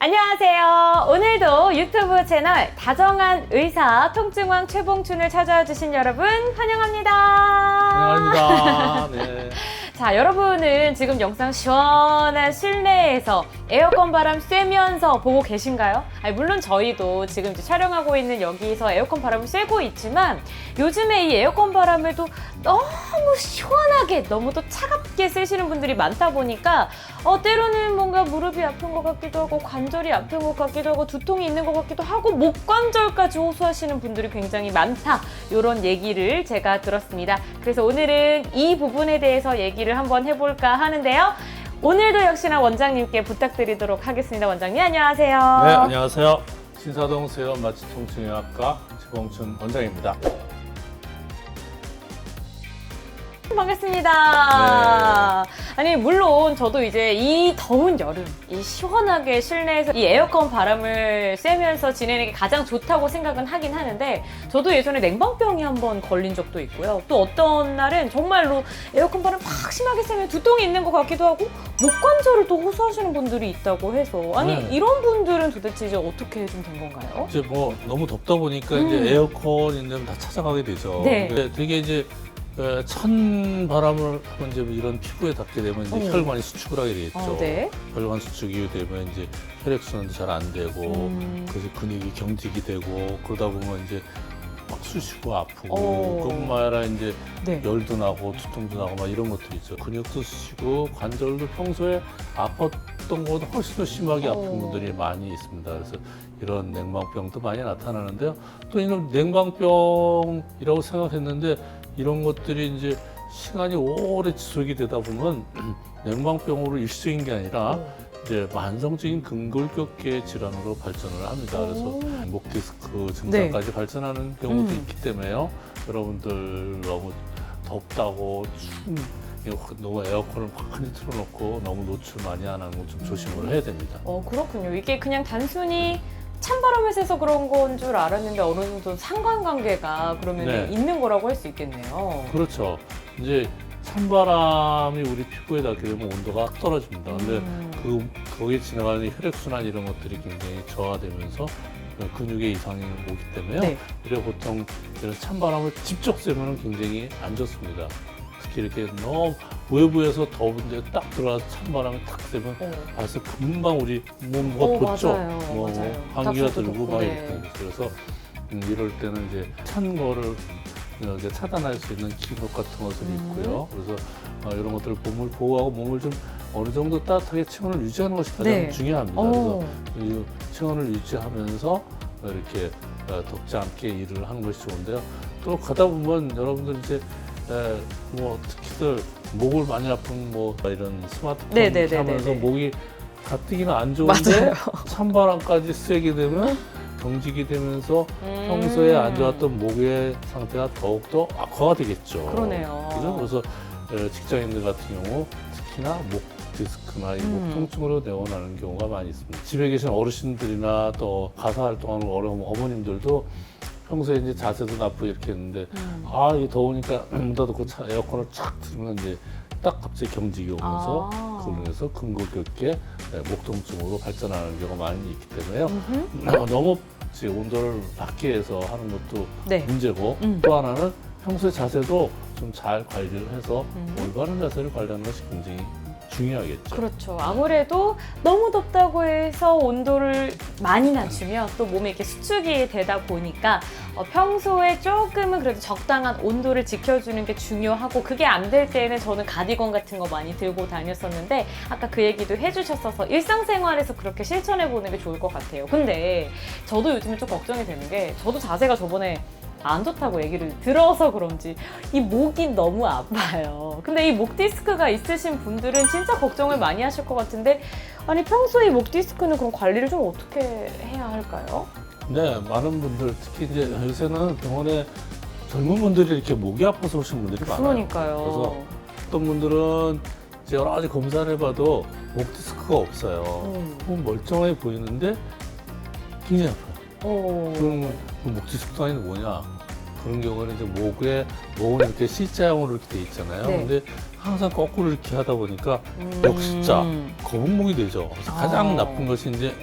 안녕하세요. 오늘도 유튜브 채널 다정한 의사 통증왕 최봉춘을 찾아와 주신 여러분 환영합니다. 환영합니다. 네. 자, 여러분은 지금 영상 시원한 실내에서 에어컨 바람 쐬면서 보고 계신가요? 아니, 물론 저희도 지금 촬영하고 있는 여기서 에어컨 바람을 쐬고 있지만 요즘에 이 에어컨 바람을 또 너무 시원하게 너무 또 차갑게 쐬시는 분들이 많다 보니까 때로는 뭔가 무릎이 아픈 것 같기도 하고 관절이 아픈 것 같기도 하고 두통이 있는 것 같기도 하고 목관절까지 호소하시는 분들이 굉장히 많다, 이런 얘기를 제가 들었습니다. 그래서 오늘은 이 부분에 대해서 얘기를 한번 해볼까 하는데요. 오늘도 역시나 원장님께 부탁드리도록 하겠습니다. 원장님 안녕하세요. 네, 안녕하세요. 신사동 세원 마취통증의학과 최봉춘 원장입니다. 반갑습니다. 아니, 물론 저도 이제 이 더운 여름, 이 시원하게 실내에서 이 에어컨 바람을 쐬면서 지내는 게 가장 좋다고 생각은 하긴 하는데, 저도 예전에 냉방병이 한번 걸린 적도 있고요. 또 어떤 날은 정말로 에어컨 바람 확 심하게 쐬면 두통이 있는 것 같기도 하고 목관절을 또 호소하시는 분들이 있다고 해서, 아니 네. 이런 분들은 도대체 이제 어떻게 좀 된 건가요? 이제 뭐 너무 덥다 보니까 이제 에어컨 있는 데면 다 찾아가게 되죠. 네. 근데 되게 이제 찬 바람을 하면 이제 이런 피부에 닿게 되면 이제 혈관이 수축을 하게 되겠죠. 네. 혈관 수축이 되면 이제 혈액순환도 잘 안 되고 그래서 근육이 경직이 되고 그러다 보면 이제 막 쑤시고 아프고 그뿐만 아니라 이제 네. 열도 나고 두통도 나고 막 이런 것들이 있죠. 근육도 쑤시고 관절도 평소에 아팠던 것보다 훨씬 더 심하게 아픈 분들이 많이 있습니다. 그래서 이런 냉방병도 많이 나타나는데요. 또 이런 냉방병이라고 생각했는데 이런 것들이 이제 시간이 오래 지속이 되다 보면 냉방병으로 일시적인 게 아니라 이제 만성적인 근골격계 질환으로 발전을 합니다. 그래서 목 디스크 증상까지 발전하는 경우도 있기 때문에요. 여러분들 너무 덥다고 너무 에어컨을 확 틀어놓고 너무 노출 많이 안 하는 거 좀 조심을 해야 됩니다. 그렇군요. 이게 그냥 단순히 찬바람을 쐬서 그런 건 줄 알았는데 어느 정도 상관관계가 그러면 네. 있는 거라고 할 수 있겠네요. 그렇죠. 이제 찬바람이 우리 피부에 닿게 되면 온도가 떨어집니다. 근데 거기에 지나가는 혈액순환 이런 것들이 굉장히 저하되면서 근육에 이상이 오기 때문에요. 네. 그래서 보통 이런 찬바람을 직접 쐬면 굉장히 안 좋습니다. 특히 이렇게 너무 외부에서 더운데 딱 들어가서 찬바람이 탁 쐬면 벌써 금방 우리 뭐가 돋죠. 맞아요. 환기가 닥쳐도 들고 돋고, 막 네. 이렇게. 그래서 이럴 때는 이제 찬 거를 이제 차단할 수 있는 기록 같은 것들이 있고요. 그래서 이런 것들을 몸을 보호하고 몸을 좀 어느 정도 따뜻하게 체온을 유지하는 것이 가장 네. 중요합니다. 그래서 이 체온을 유지하면서 이렇게 덥지 않게 일을 하는 것이 좋은데요. 또 가다 보면 여러분들 이제 뭐 특히들 목을 많이 아픈 뭐 이런 스마트폰 네네네네네. 하면서 목이 가뜩이나 안 좋은데 맞아요. 찬바람까지 쐬게 되면 경직이 되면서 평소에 안 좋았던 목의 상태가 더욱더 악화가 되겠죠. 그러네요. 그죠? 그래서 직장인들 같은 경우 특히나 목 디스크나 이 목 통증으로 내원하는 경우가 많이 있습니다. 집에 계신 어르신들이나 또 가사 활동하는 어머님들도 평소에 이제 자세도 나쁘고 이렇게 했는데 이 더우니까 문 닫고 에어컨을 착 틀면 이제 딱 갑자기 경직이 오면서 그로 인해서 근골격계 목 통증으로 발전하는 경우가 많이 있기 때문에요. 너무 온도를 낮게 해서 하는 것도 네. 문제고 또 하나는 평소에 자세도 좀 잘 관리를 해서 올바른 자세를 관리하는 것이 굉장히 중요하겠죠. 그렇죠. 아무래도 너무 덥다고 해서 온도를 많이 낮추면 또 몸에 이렇게 수축이 되다 보니까 평소에 조금은 그래도 적당한 온도를 지켜주는 게 중요하고, 그게 안 될 때는 저는 가디건 같은 거 많이 들고 다녔었는데 아까 그 얘기도 해주셨어서 일상생활에서 그렇게 실천해보는 게 좋을 것 같아요. 근데 저도 요즘에 좀 걱정이 되는 게, 저도 자세가 저번에 안 좋다고 얘기를 들어서 그런지 이 목이 너무 아파요. 근데 이 목 디스크가 있으신 분들은 진짜 걱정을 많이 하실 것 같은데, 아니 평소에 목 디스크는 그럼 관리를 좀 어떻게 해야 할까요? 네, 많은 분들 특히 이제 요새는 병원에 젊은 분들이 이렇게 목이 아파서 오신 분들이 많아요. 그러니까요. 그래서 어떤 분들은 이제 여러 가지 검사를 해봐도 목 디스크가 없어요. 멀쩡해 보이는데 굉장히 아파요. 그럼 목 디스크가 아닌 뭐냐? 그런 경우는 이제 목은 이렇게 C자형으로 이렇게 돼 있잖아요. 네. 근데 항상 거꾸로 이렇게 하다 보니까 X자, 거북목이 되죠. 그래서 가장 나쁜 것이 이제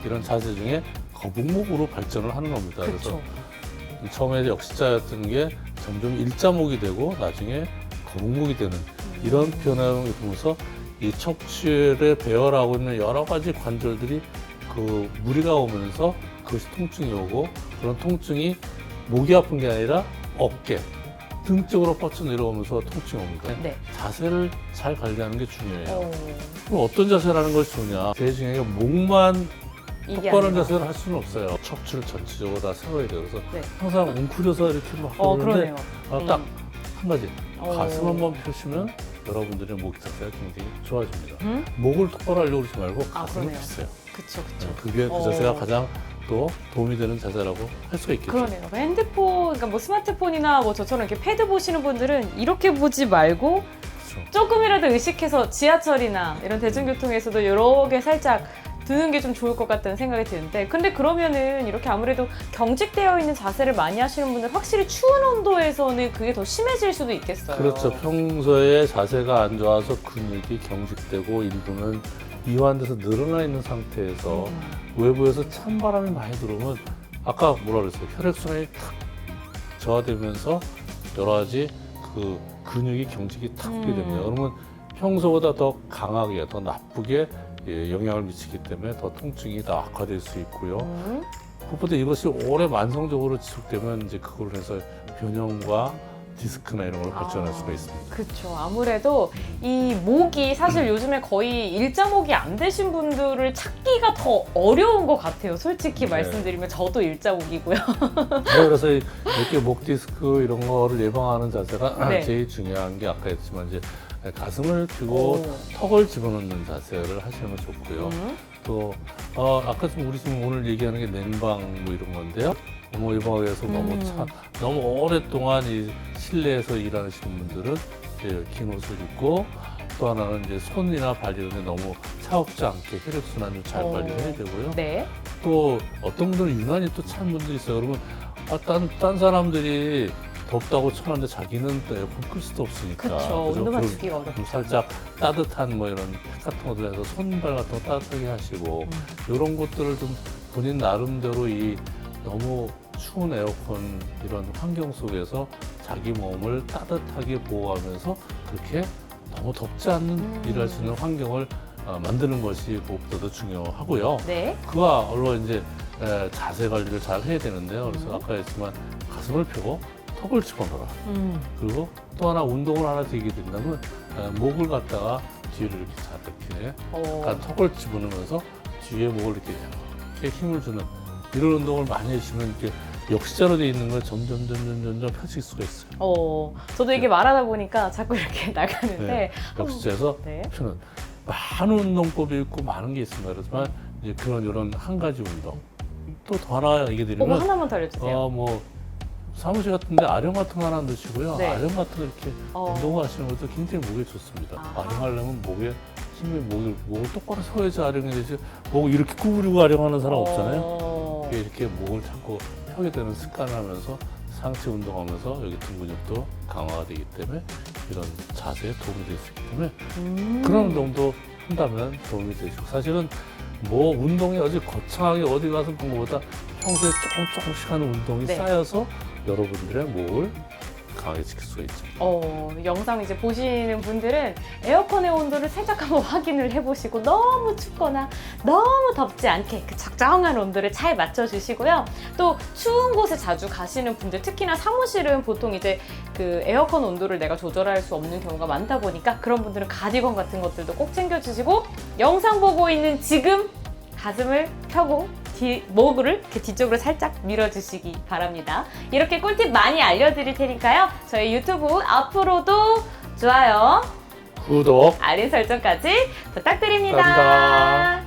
이런 자세 중에 거북목으로 발전을 하는 겁니다. 그렇죠. 그래서 처음에 역시자였던 게 점점 일자목이 되고 나중에 거북목이 되는 이런 변화를 보면서 이 척추에 배열하고 있는 여러 가지 관절들이 그 무리가 오면서 그것이 통증이 오고 그런 통증이 목이 아픈 게 아니라 어깨, 등 쪽으로 뻗쳐 내려오면서 통증이 옵니다. 네. 자세를 잘 관리하는 게 중요해요. 어, 그럼 어떤 자세를 하는 것이 좋냐? 제일 중요한 게 목만 이게 똑바른 아니라. 자세를 할 수는 없어요. 척추를 전체적으로 다 세워야 돼요. 그래서 네. 항상 웅크려서 이렇게 막 그러네요. 하는데 딱 한 가지 가슴 어. 한번 펴시면 여러분들의 목 자세가 굉장히 좋아집니다. 음? 목을 똑바로 하려고 그러지 말고 아, 가슴을 그러네요. 펴세요. 그쵸, 그쵸. 그게 그 어. 자세가 가장 또 도움이 되는 자세라고 할 수가 있겠죠. 그러네요. 핸드폰, 그러니까 뭐 스마트폰이나 뭐 저처럼 이렇게 패드 보시는 분들은 이렇게 보지 말고 그렇죠. 조금이라도 의식해서 지하철이나 이런 대중교통에서도 이렇게 살짝 드는 게 좀 좋을 것 같다는 생각이 드는데, 근데 그러면은 이렇게 아무래도 경직되어 있는 자세를 많이 하시는 분들 확실히 추운 온도에서는 그게 더 심해질 수도 있겠어요. 그렇죠. 평소에 자세가 안 좋아서 근육이 경직되고 일부는 이완돼서 늘어나 있는 상태에서 외부에서 찬바람이 많이 들어오면 아까 뭐라 그랬어요? 혈액순환이 탁 저하되면서 여러 가지 그 근육이 경직이 탁 되게 됩니다. 그러면 평소보다 더 강하게, 더 나쁘게 영향을 미치기 때문에 더 통증이 더 악화될 수 있고요. 무엇보다 이것이 오래 만성적으로 지속되면 이제 그걸로 해서 변형과 디스크나 이런 걸 발전할 수가 있습니다. 그렇죠. 아무래도 이 목이 사실 요즘에 거의 일자목이 안 되신 분들을 찾기가 더 어려운 것 같아요. 솔직히 네. 말씀드리면 저도 일자목이고요. 그래서 이렇게 목 디스크 이런 거를 예방하는 자세가 네. 제일 중요한 게 아까 했지만 이제 가슴을 펴고 오. 턱을 집어넣는 자세를 하시면 좋고요. 또 아까 우리 지금 오늘 얘기하는 게 냉방 뭐 이런 건데요. 너무 예방하기 위해서 너무 오랫동안 이 실내에서 일하시는 분들은 이제 긴 옷을 입고 또 하나는 이제 손이나 발 이런 데 너무 차갑지 않게 혈액순환을 잘 관리해야 되고요. 네. 또 어떤 분들은 유난히 또 찬 분들이 있어요. 그러면 딴 사람들이 덥다고 쳐놨는데 자기는 또 에어컨 끌 수도 없으니까. 그렇죠. 그죠? 온도만 그럼 주기가 어렵죠. 좀 살짝 따뜻한 뭐 이런 팩 같은 것들 해서 손발 같은 거 따뜻하게 하시고 이런 것들을 좀 본인 나름대로 이 너무 추운 에어컨 이런 환경 속에서 자기 몸을 따뜻하게 보호하면서 그렇게 너무 덥지 않는 일할 수 있는 환경을 만드는 것이 무엇보다도 중요하고요. 네. 그와 물론 이제 자세 관리를 잘 해야 되는데요. 그래서 아까 했지만 가슴을 펴고 턱을 집어넣어라. 그리고 또 하나 운동을 하나 되게 된다면 목을 갖다가 뒤를 이렇게 잘 이렇게 약간 턱을 집어넣으면서 뒤에 목을 이렇게 힘을 주는 이런 운동을 많이 해주시면 이렇게 역시자로 돼 있는 걸 점점 펴질 수가 있어요. 저도 이게 말하다 보니까 자꾸 이렇게 나가는데. 네, 역시자에서 네. 펴는 많은 운동법이 있고 많은 게 있습니다. 그렇지만 이제 그런 이런 한 가지 운동. 또 더 하나 얘기 드리면 하나만 더 알려주세요. 뭐 사무실 같은데 아령 같은 거 하나 넣으시고요. 네. 아령 같은 거 이렇게 운동하시는 것도 굉장히 목에 좋습니다. 아하. 아령하려면 목에 힘이 목을 똑바로 세워야지 아령이 되지. 목을 이렇게 구부리고 아령하는 사람 없잖아요. 이렇게 목을 자꾸 펴게 되는 습관을 하면서 상체 운동하면서 여기 등 근육도 강화가 되기 때문에 이런 자세에 도움이 될 수 있기 때문에 그런 운동도 한다면 도움이 되시고 사실은 뭐 운동이 어디 거창하게 어디 가서 그런 것보다 평소에 조금씩 하는 운동이 네. 쌓여서 여러분들의 목을 강하게 지킬 수가 있죠. 영상 이제 보시는 분들은 에어컨의 온도를 살짝 한번 확인을 해보시고 너무 춥거나 너무 덥지 않게 그 적정한 온도를 잘 맞춰주시고요. 또 추운 곳에 자주 가시는 분들, 특히나 사무실은 보통 이제 그 에어컨 온도를 내가 조절할 수 없는 경우가 많다 보니까 그런 분들은 가디건 같은 것들도 꼭 챙겨주시고 영상 보고 있는 지금 가슴을 펴고 목을 이렇게 뒤쪽으로 살짝 밀어주시기 바랍니다. 이렇게 꿀팁 많이 알려드릴 테니까요. 저희 유튜브 앞으로도 좋아요, 구독 알림 설정까지 부탁드립니다. 감사합니다.